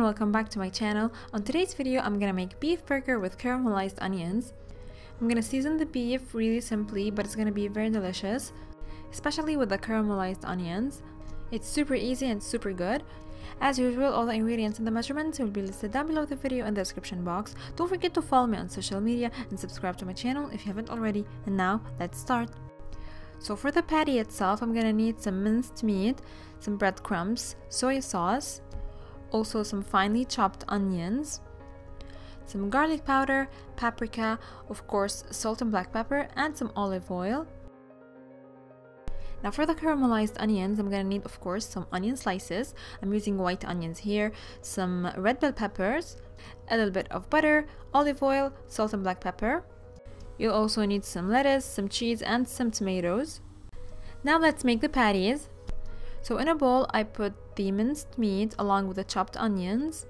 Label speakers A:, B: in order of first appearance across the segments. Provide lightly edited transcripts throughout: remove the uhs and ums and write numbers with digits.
A: and welcome back to my channel. On today's video, I'm gonna make beef burger with caramelized onions. I'm gonna season the beef really simply, but it's gonna be very delicious, especially with the caramelized onions. It's super easy and super good. As usual, all the ingredients and the measurements will be listed down below the video in the description box. Don't forget to follow me on social media and subscribe to my channel if you haven't already. And now, let's start. So for the patty itself, I'm gonna need some minced meat, some breadcrumbs, soy sauce, also some finely chopped onions, some garlic powder, paprika, of course salt and black pepper, and some olive oil. Now for the caramelized onions, I'm gonna need, of course, some onion slices. I'm using white onions here, some red bell peppers, a little bit of butter, olive oil, salt and black pepper. You'll also need some lettuce, some cheese, and some tomatoes. Now let's make the patties. So in a bowl, I put the minced meat along with the chopped onions.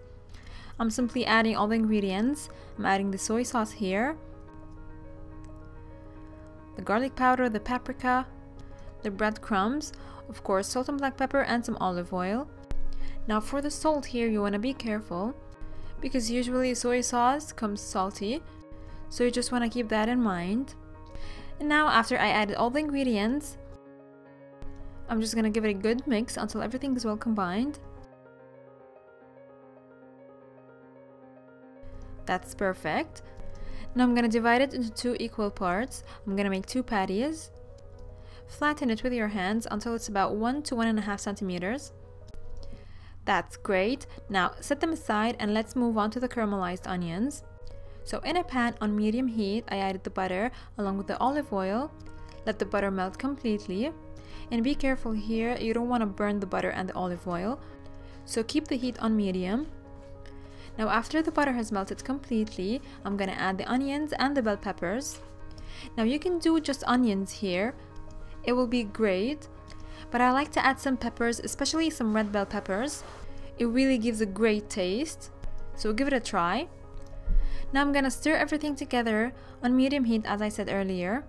A: I'm simply adding all the ingredients. I'm adding the soy sauce here, the garlic powder, the paprika, the breadcrumbs, of course salt and black pepper, and some olive oil. Now for the salt here, you want to be careful because usually soy sauce comes salty, so you just want to keep that in mind. And now after I added all the ingredients, I'm just gonna give it a good mix until everything is well combined. That's perfect. Now I'm gonna divide it into 2 equal parts. I'm gonna make 2 patties. Flatten it with your hands until it's about 1 to 1.5 centimeters. That's great. Now set them aside and let's move on to the caramelized onions. So in a pan on medium heat, I added the butter along with the olive oil. Let the butter melt completely. And be careful here, you don't want to burn the butter and the olive oil. So keep the heat on medium. Now after the butter has melted completely, I'm gonna add the onions and the bell peppers. Now you can do just onions here. It will be great. But I like to add some peppers, especially some red bell peppers. It really gives a great taste. So give it a try. Now I'm gonna stir everything together on medium heat as I said earlier.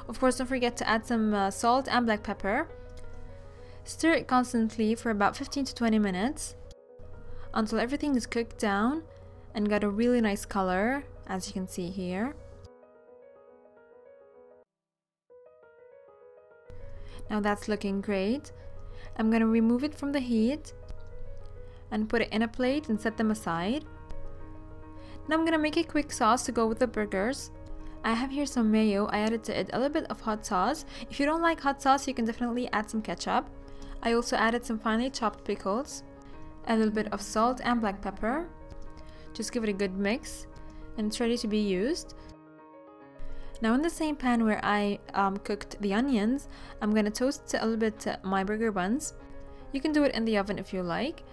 A: Of course, don't forget to add some salt and black pepper. Stir it constantly for about 15 to 20 minutes until everything is cooked down and got a really nice color, as you can see here. Now that's looking great. I'm gonna remove it from the heat and put it in a plate and set them aside. Now I'm gonna make a quick sauce to go with the burgers. I have here some mayo. I added to it a little bit of hot sauce. If you don't like hot sauce, you can definitely add some ketchup. I also added some finely chopped pickles, a little bit of salt and black pepper. Just give it a good mix and it's ready to be used. Now in the same pan where I cooked the onions, I'm gonna toast a little bit my burger buns. You can do it in the oven if you like.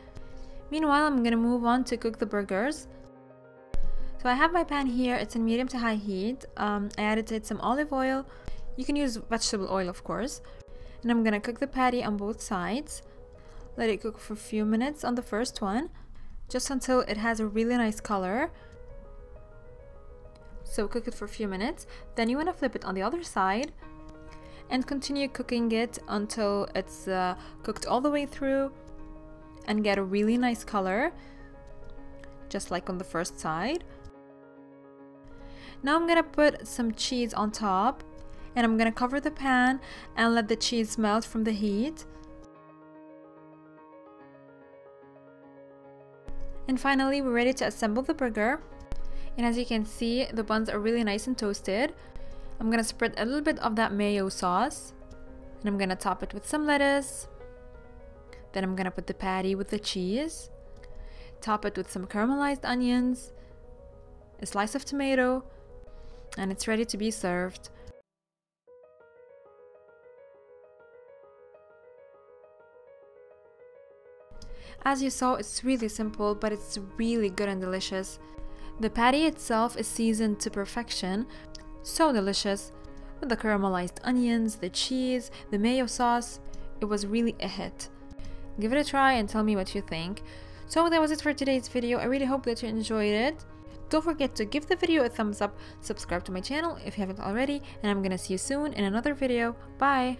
A: Meanwhile, I'm gonna move on to cook the burgers. So I have my pan here, it's in medium to high heat. I added to it some olive oil. You can use vegetable oil, of course. And I'm gonna cook the patty on both sides. Let it cook for a few minutes on the first one, just until it has a really nice color. So cook it for a few minutes. Then you wanna flip it on the other side and continue cooking it until it's cooked all the way through and get a really nice color, just like on the first side. Now I'm gonna put some cheese on top and I'm gonna cover the pan and let the cheese melt from the heat. And finally, we're ready to assemble the burger. And as you can see, the buns are really nice and toasted. I'm gonna spread a little bit of that mayo sauce and I'm gonna top it with some lettuce. Then I'm gonna put the patty with the cheese, top it with some caramelized onions, a slice of tomato, and it's ready to be served. As you saw, it's really simple, but it's really good and delicious. The patty itself is seasoned to perfection, so delicious. With the caramelized onions, the cheese, the mayo sauce, it was really a hit. Give it a try and tell me what you think. So that was it for today's video. I really hope that you enjoyed it. Don't forget to give the video a thumbs up, subscribe to my channel if you haven't already, and I'm gonna see you soon in another video. Bye!